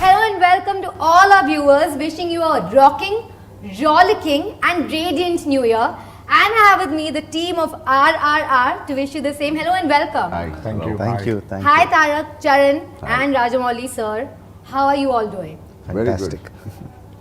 Hello and welcome to all our viewers. Wishing you a rocking, rollicking and radiant new year. And I have with me the team of RRR to wish you the same. Hello and welcome. Hi. Thank you. Thank you. Hi Tarak, Charan and Rajamouli sir. How are you all doing? Fantastic.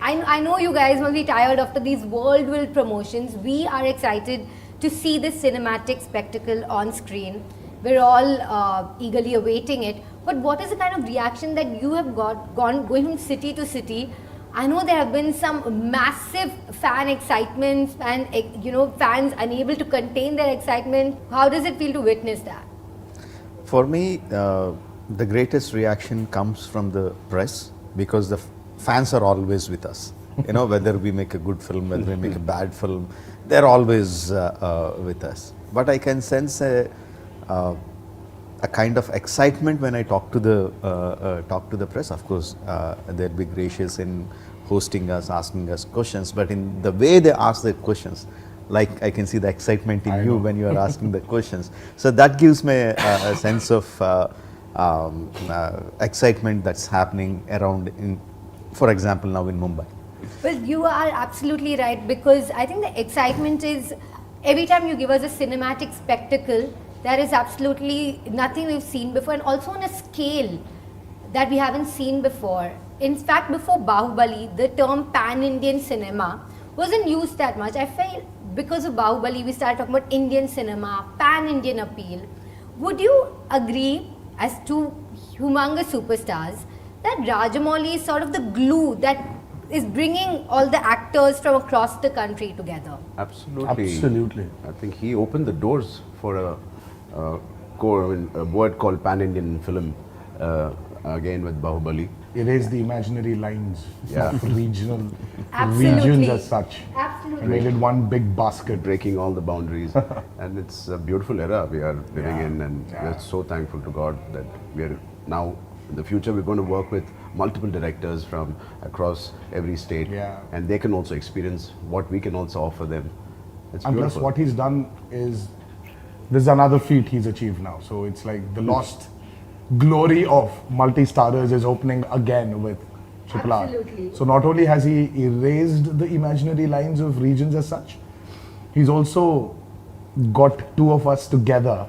I know you guys must be tired after these world promotions. We are excited to see this cinematic spectacle on screen. We're all eagerly awaiting it. But what is the kind of reaction that you have going from city to city? I know there have been some massive fan excitements and fans unable to contain their excitement. How does it feel to witness that? For me, the greatest reaction comes from the press because the fans are always with us. You know, whether we make a good film, whether we make a bad film, they're always with us. But I can sense a kind of excitement when I talk to the press. Of course, they'll be gracious in hosting us, asking us questions, but in the way they ask the questions, like I can see the excitement in you when you are asking the questions. So that gives me a sense of excitement that's happening around, for example, now in Mumbai. Well, you are absolutely right, because I think the excitement is every time you give us a cinematic spectacle, there is absolutely nothing we've seen before, and also on a scale that we haven't seen before. In fact, before Bahubali, the term pan-Indian cinema wasn't used that much. I feel because of Bahubali, we started talking about Indian cinema, pan-Indian appeal. Would you agree, as two humongous superstars, that Rajamouli is sort of the glue that is bringing all the actors from across the country together? Absolutely. I think he opened the doors for a word called pan-Indian film, again with Bahubali. Erase the imaginary lines of regions as such. Absolutely. And made it one big basket. Breaking all the boundaries. And it's a beautiful era we are living in, and we're so thankful to God that we are now, in the future, we're going to work with multiple directors from across every state, and they can also experience what we can also offer them. It's and beautiful. plus what he's done is, this is another feat he's achieved now. So it's like the lost glory of multi-starers is opening again with Triple R. Absolutely. So not only has he erased the imaginary lines of regions as such, he's also got two of us together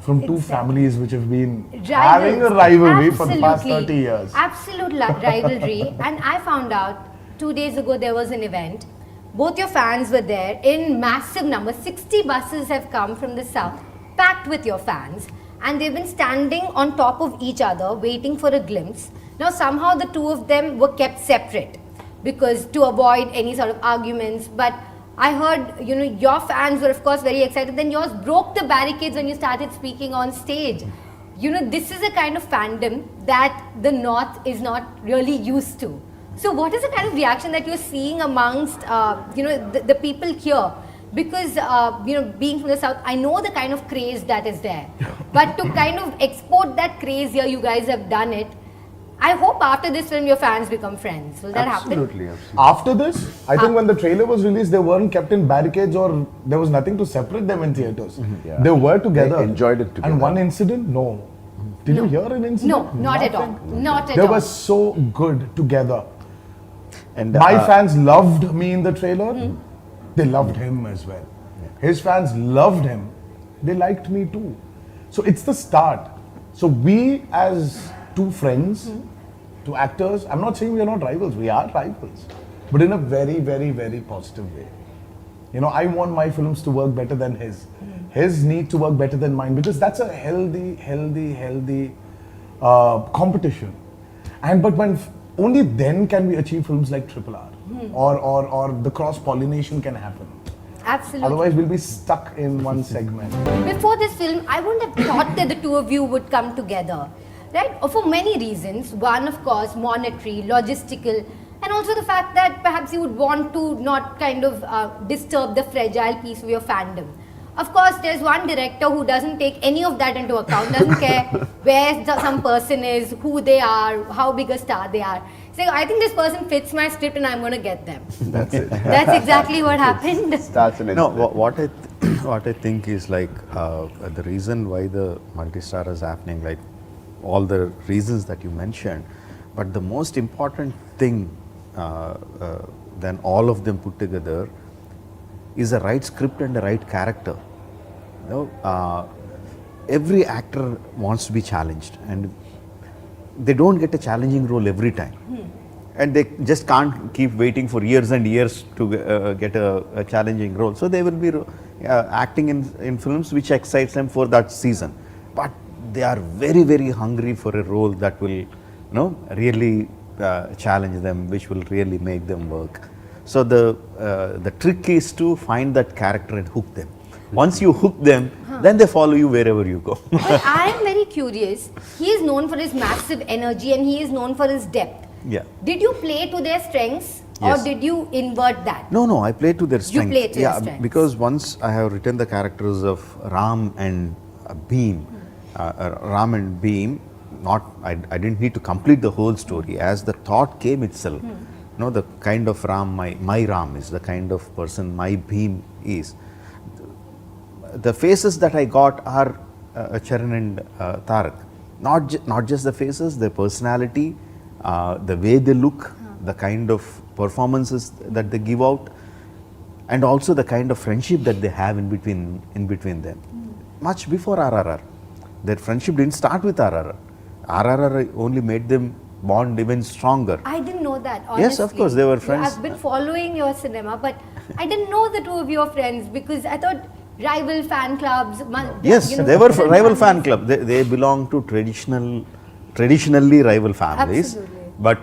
from two families which have been having a rivalry for the past 30 years. Absolute rivalry. And I found out 2 days ago there was an event. Both your fans were there in massive numbers. 60 buses have come from the south, packed with your fans. And they've been standing on top of each other, waiting for a glimpse. Now somehow the two of them were kept separate, because to avoid any sort of arguments. But I heard, your fans were of course very excited. Then yours broke the barricades when you started speaking on stage. This is a kind of fandom that the North is not really used to. So what is the kind of reaction that you're seeing amongst, the people here? Because, being from the South, I know the kind of craze that is there. But to kind of export that craze here, you guys have done it. I hope after this film, your fans become friends. Will that happen? Absolutely. After this, I think when the trailer was released, they weren't kept in barricades or there was nothing to separate them in theaters. They were together. They enjoyed it together. And one incident? No. Did you hear an incident? No, not at all. Not at all. They were so good together. And my fans loved me in the trailer. They loved him as well. His fans loved him. They liked me too. So it's the start. So we as two friends, two actors, I'm not saying we are not rivals, we are rivals. But in a very, very, very positive way. I want my films to work better than his. His need to work better than mine, because that's a healthy competition. But when only then can we achieve films like Triple R, or the cross-pollination can happen. Absolutely. Otherwise, we'll be stuck in one segment. Before this film, I wouldn't have thought that the two of you would come together, right? For many reasons. One, of course, monetary, logistical, and also the fact that perhaps you would want to not kind of disturb the fragile piece of your fandom. Of course, there's one director who doesn't take any of that into account, doesn't care where some person is, who they are, how big a star they are. So I think this person fits my script and I'm going to get them. That's it. That's exactly what happened. Starts an No, what I think is like the reason why the multi-star is happening, like all the reasons that you mentioned, But the most important thing than all of them put together is a right script and a right character. You know, every actor wants to be challenged, and they don't get a challenging role every time. And they just can't keep waiting for years and years to get a challenging role. So they will be acting in films which excites them for that season. But they are very, very hungry for a role that will, really challenge them, which will really make them work. So the trick is to find that character and hook them. Once you hook them, then they follow you wherever you go. But I am very curious. He is known for his massive energy and he is known for his depth. Yeah. Did you play to their strengths Yes. or did you invert that? No, I play to their strength. play to your strengths. Because once I have written the characters of Ram and Bheem, Ram and Bheem, I didn't need to complete the whole story. As the thought came itself, the kind of Ram my Ram is, the kind of person my Bheem is. The faces that I got are Charan and Tarak. Not just the faces, their personality, the way they look, the kind of performances that they give out, and also the kind of friendship that they have in between them. Much before RRR, their friendship didn't start with RRR. RRR only made them bond even stronger. I didn't know that, honestly. Yes, of course, they were friends. I've been following your cinema, but I didn't know the two of you are friends because I thought rival fan clubs. Yes, they were rival fan club. They belong to traditionally rival families. Absolutely. But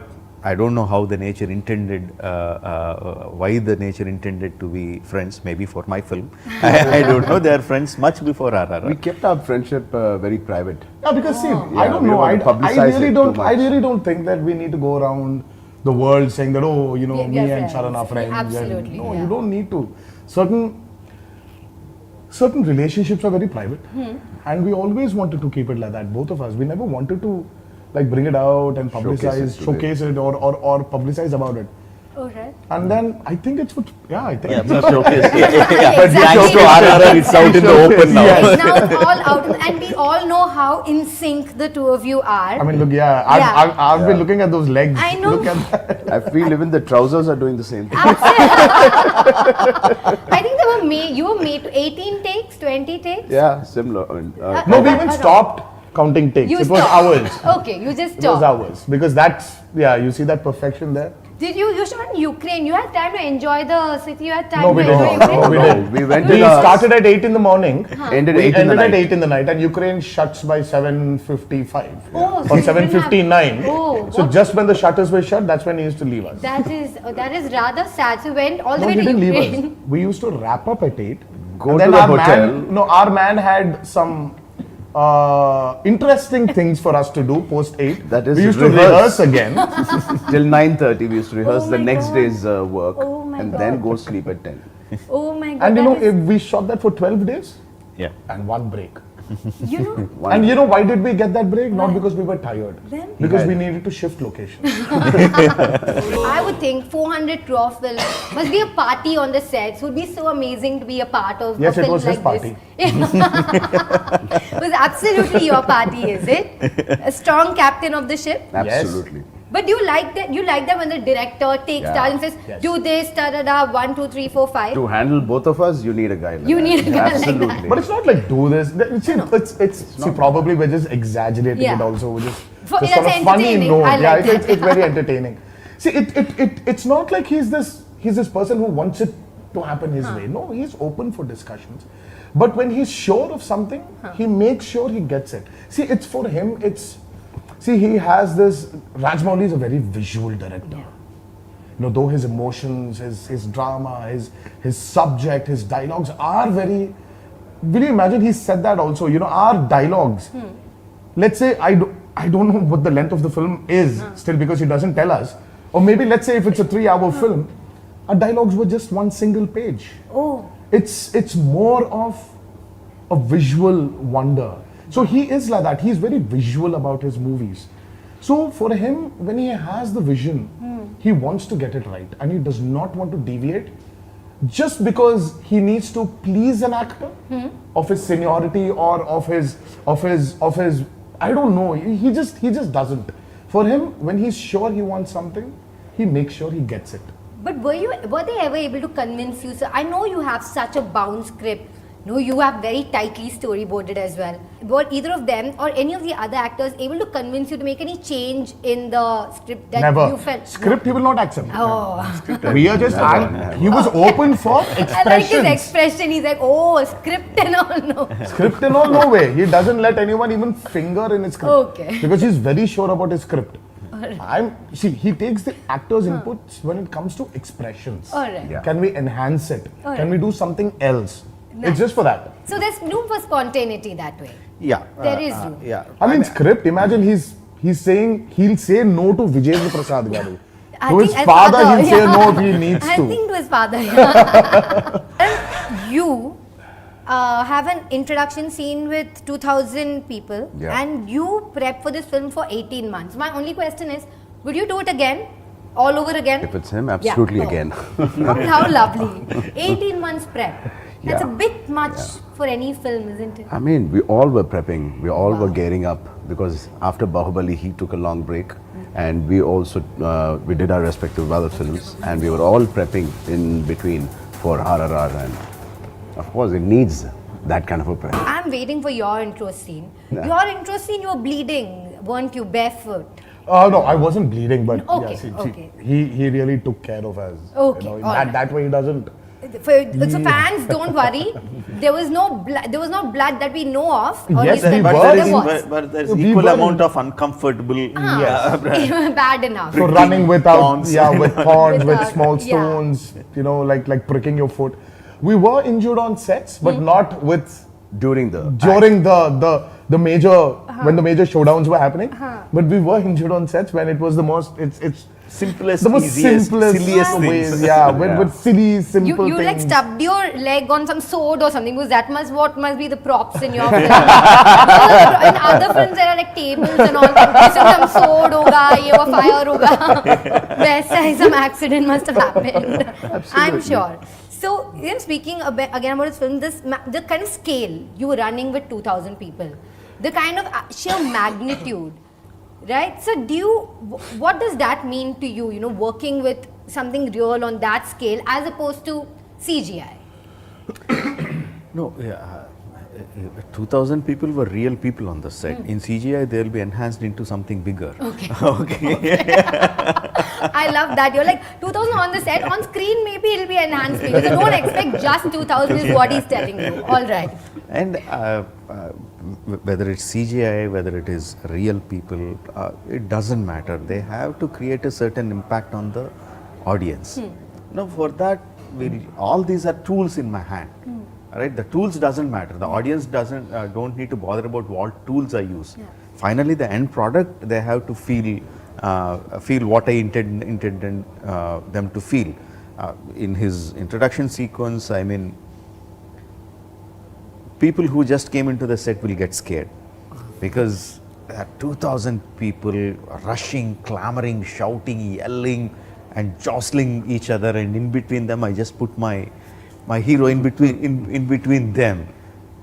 I don't know how the nature intended, why the nature intended to be friends. Maybe for my film, I don't know. They are friends much before RRR. We kept our friendship very private. Yeah, because see, Yeah, I don't we know. don't I publicize really it don't. too I much. really don't think that we need to go around the world saying that We are me and friends. Charan are friends. Absolutely, No, yeah. you don't need to. Certain relationships are very private, and we always wanted to keep it like that. Both of us, we never wanted to bring it out and publicize, showcase it, or publicize about it. Oh, right. And then I think it's what. Yeah, I think. Showcase. Exactly. Thanks to RRR, it's out in the open now. Yes, now it's all out, and we all know how in sync the two of you are. I mean, look, Yeah. I've been looking at those legs. I know. Look at that. I feel even the trousers are doing the same thing. I think they were made. You were made to 18 takes, 20 takes. Yeah, similar. I mean, No, we even stopped counting takes. You It was stopped. hours. Okay, you just It was stopped. hours because that's you see that perfection there. Did you shot in Ukraine? You had time to enjoy the city. You had time No, we to didn't. enjoy Ukraine. No, we didn't. We went We in a- started at 8 in the morning. Ended We 8 in the ended at night. 8 in the night, and Ukraine shuts by 7:55 Oh, so or you didn't 7:59. have- Oh, So what- just when the shutters were shut, that's when he used to leave us. that is rather sad. So you went all the No, way he to didn't leave Ukraine. us. We used to wrap up at 8. Go and to then the our hotel. Our man had some interesting things for us to do post 8. That is we used to rehearse. rehearse again. Till 9:30 we used to rehearse Oh the my next God. day's work Oh my and God. then go sleep at 10. Oh my God. And that is- we shot that for 12 days Yeah. and one break. you know, And why did we get that break? Not because we were tired. Then? Because we needed to shift location. I would think 400 crore film must be a party on the sets. Would be so amazing to be a part of Yes, a it film was his like this. It was absolutely your party, is it? A strong captain of the ship. Absolutely. But do you like that? You like that when the director takes Yeah. charge and says, Yes. "Do this, da da da, 1, 2, 3, 4, 5." To handle both of us, you need a guy like You that. need a guy like that. Absolutely. But it's not like do this. See, probably we're just exaggerating Yeah. it also. We're just, For- just on that's a funny entertaining. note. I Yeah, like that. it's very entertaining. See, it's not like he's this person who wants it to happen his way. No, he's open for discussions. But when he's sure of something, he makes sure he gets it. See, it's for him, he has this, Rajmouli is a very visual director. Though his emotions, his drama, his subject, his dialogues are very, will you imagine he said that also, our dialogues, let's say, I don't know what the length of the film is still because he doesn't tell us, or maybe let's say if it's a 3-hour film, our dialogues were just one single page. Oh, It's more of a visual wonder. So he is like that. He's very visual about his movies. So for him, when he has the vision, he wants to get it right, and he does not want to deviate just because he needs to please an actor of his seniority or of his I don't know. He just doesn't. For him, when he's sure he wants something, he makes sure he gets it. But were they ever able to convince you? So I know you have such a bound script. No, you have very tightly storyboarded as well. Were either of them or any of the other actors able to convince you to make any change in the script that Never. you felt? Script he will not accept. Oh. We are just, he was open for I like his expressions. expression. He's like, oh, script and all. No. Script and all, no way. He doesn't let anyone even finger in his script. Okay. Because he's very sure about his script. He takes the actor's inputs when it comes to expressions. All right. Yeah. Can we enhance it? All Can we do something else? Nice. It's just for that. So there's room for spontaneity that way. Yeah. There is room. Yeah. I mean, script, imagine he's saying he'll say no to Vijayendra Prasad Garu. I To his think as father, he'll say yeah. no if he needs I to. think to his father. Yeah. And you have an introduction scene with 2,000 people, Yeah. and you prep for this film for 18 months. My only question is, would you do it again? All over again? If it's him, absolutely Yeah. again. How lovely. 18 months prep. That's Yeah. a bit much for any film, isn't it? I mean, we all were prepping. We all were gearing up because after Bahubali, he took a long break, and we also we did our respective other films, and we were all prepping in between for RRR, and of course, it needs that kind of a prep. I'm waiting for your intro scene. Yeah. Your intro scene, you were bleeding, weren't you? Barefoot. No, I wasn't bleeding, but Okay, yes, okay. he really took care of us. Okay, You know, all right. that way he doesn't. So fans, don't worry. There was no blood that we know of. Or Yes, we we said, were but in- there was. But there's We equal were in- amount of uncomfortable. Bad enough. So running without, thorns. with thorns, with Without, small yeah. stones, like pricking your foot. We were injured on sets, but not with During the during the major when the major showdowns were happening. But we were injured on sets when it was the most it's Simplest, the most easiest, simplest silliest ways. things. Yeah, with silly You simple like things. stubbed your leg on some sword or something, because that must be the props in your film. In other films there are like tables and all that. This is some sword hoga, ye wo fire hoga. West side some accident must have happened. I'm sure. So speaking again about this film, the kind of scale you were running with 2,000 people, the kind of sheer magnitude. Right. So, what does that mean to you? Working with something real on that scale as opposed to CGI. No, 2,000 people were real people on the set. In CGI, they'll be enhanced into something bigger. Okay. Okay. I love that. You're like 2,000 on the set. On screen, maybe it'll be enhanced. So don't expect just 2,000 is what he's telling you. All right. And whether it's CGI, whether it is real people, it doesn't matter. They have to create a certain impact on the audience. Now, for that, all these are tools in my hand. Right? The tools doesn't matter. The audience don't need to bother about what tools I use. Yeah. Finally, the end product, they have to feel what I intended them to feel. In his introduction sequence, I mean, people who just came into the set will get scared because there are 2,000 people rushing, clamoring, shouting, yelling, and jostling each other, and in between them, I just put my hero in between them.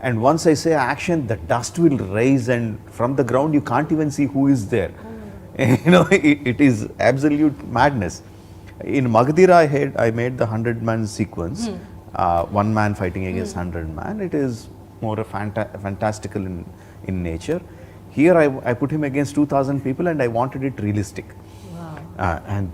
And once I say action, the dust will rise, and from the ground you can't even see who is there. It is absolute madness. In Magadira, I made the 100-man sequence, one man fighting against 100 man. It is more a fantastical in nature. Here I put him against 2,000 people, and I wanted it realistic. Wow. And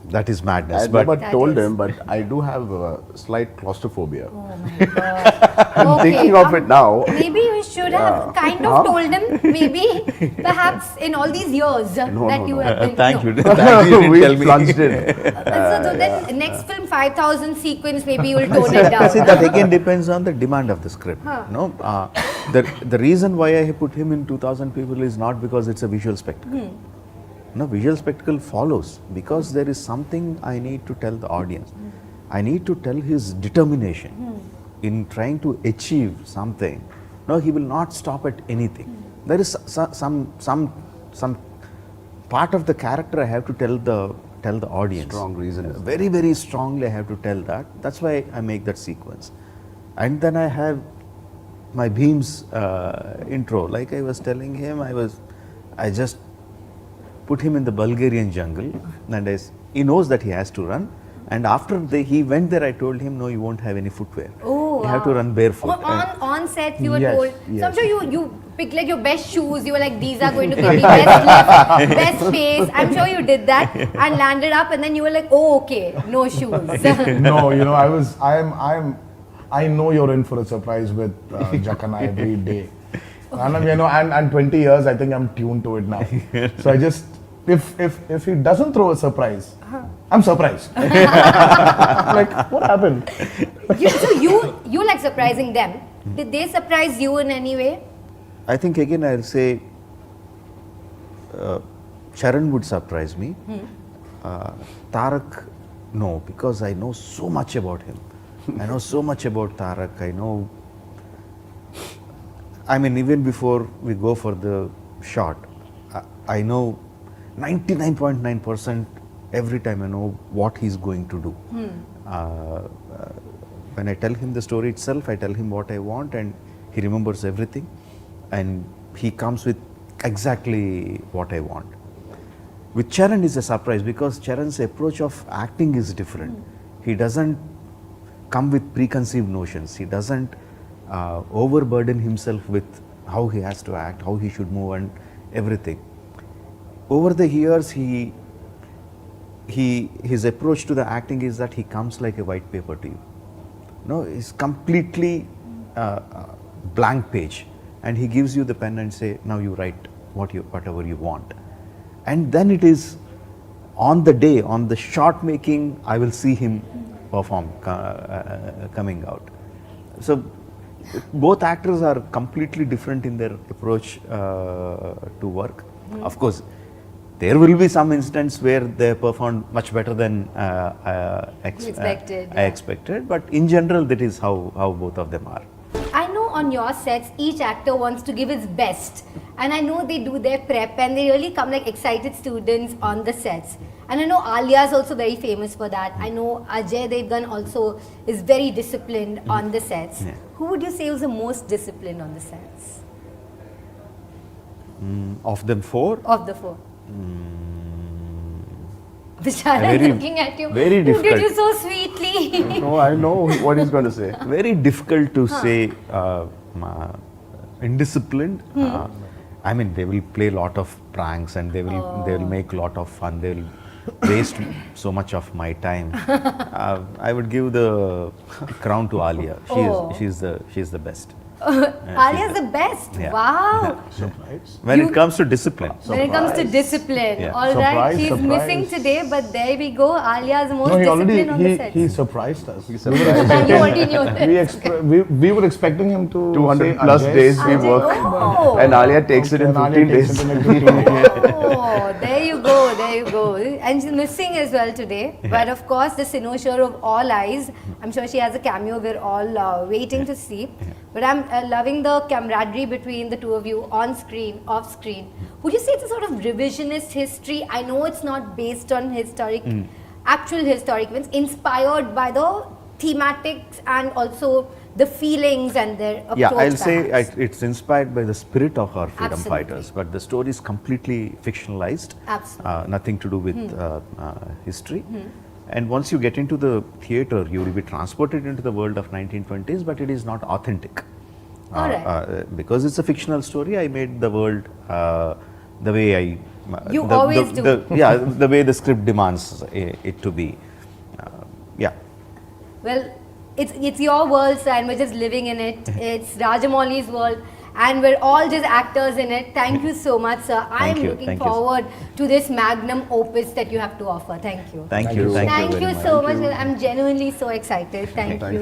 that is madness. I never That told is- him, but I do have a slight claustrophobia. Oh my God. I'm thinking of it now. Maybe we should have kind of told him, maybe, perhaps in all these years that you have been. Thank no. you. Thank you. You We didn't tell me. plunged in. So then next film 5,000 sequence, maybe you will tone it down. See, that again depends on the demand of the script. Huh. No, the reason why I put him in 2,000 people is not because it's a visual spectacle. No, visual spectacle follows because there is something I need to tell the audience. I need to tell his determination in trying to achieve something. No, he will not stop at anything. There is some part of the character I have to tell the audience. Strong reason. Very, very strongly I have to tell that. That's why I make that sequence. And then I have my Bheem's intro. Like I was telling him, I just put him in the Bulgarian jungle, and he knows that he has to run. And after he went there, I told him, no, you won't have any footwear. Oh, You have to wow. run barefoot. On set, you were Yes, told. So I'm yes. sure you picked like your best shoes. You were like, these are going to give me best lift, best pace. I'm sure you did that and landed up, and then you were like, oh, okay, no shoes. No, you know, I know you're in for a surprise with Jakana every day. And you know, and 20 years, I think I'm tuned to it now. So I just, if he doesn't throw a surprise, I'm surprised. Like, what happened? So you like surprising them. Did they surprise you in any way? I think again I'll say Charan would surprise me. Tarak, no, because I know so much about him. I know so much about Tarak. I mean, even before we go for the shot, I know 99.9% every time I know what he's going to do. When I tell him the story itself, I tell him what I want, and he remembers everything, and he comes with exactly what I want. With Charan is a surprise because Charan's approach of acting is different. He doesn't come with preconceived notions. He doesn't overburden himself with how he has to act, how he should move, and everything. Over the years, his approach to the acting is that he comes like a white paper to you. No, it's completely blank page, and he gives you the pen and say, now you write whatever you want. And then it is on the day, on the shot making, I will see him perform, coming out. So both actors are completely different in their approach to work. Of course, there will be some instance where they performed much better than Expected, I yeah. expected, but in general, that is how both of them are. I know on your sets, each actor wants to give his best. And I know they do their prep and they really come like excited students on the sets. And I know Alia is also very famous for that. I know Ajay Devgan also is very disciplined on the sets. Yeah. Who would you say was the most disciplined on the sets? Of them four, Of the four? Vishal, Very- I'm looking at you. very You did difficult. you so sweetly. No, I know what he's going to say. very difficult to say indisciplined. I mean, they will play a lot of pranks and they will make a lot of fun. They will waste so much of my time. I would give the crown to Alia. She's the best. Alia's the best. Yeah. Wow. Surprise. When You- it comes to discipline. When it comes to discipline, Yeah. all right, Surprise, she's surprise. missing today, but there we go. Alia is the most No, he disciplined already on the set. he surprised us. You already knew that. We were expecting him to 200 say plus Ajay. days we Ajay, work, oh. and Alia takes it in And Alia 15 takes days. it in like 15 days. Oh, there you go, there you go. And she's missing as well today. But of course, the cynosure of all eyes, I'm sure she has a cameo we're all waiting to see. But I'm loving the camaraderie between the two of you on screen, off screen. Would you say it's a sort of revisionist history? I know it's not based on actual historic events, inspired by the thematics and also the feelings and their approach. Yeah, I'll say perhaps. it's inspired by the spirit of our freedom Absolutely. fighters, but the story is completely fictionalized. Absolutely. Nothing to do with history. And once you get into the theatre, you will be transported into the world of 1920s, but it is not authentic. All right. Because it's a fictional story, I made the world the way I. You always do. The way the script demands it to be. Yeah. Well, it's your world, sir, and we're just living in it. It's Rajamouli's world, and we're all just actors in it. Thank you so much, sir. I'm you, looking thank you. forward to this magnum opus that you have to offer. Thank you. Thank you. you. Thank you Thank very you much. so much. I'm genuinely so excited. Thank you.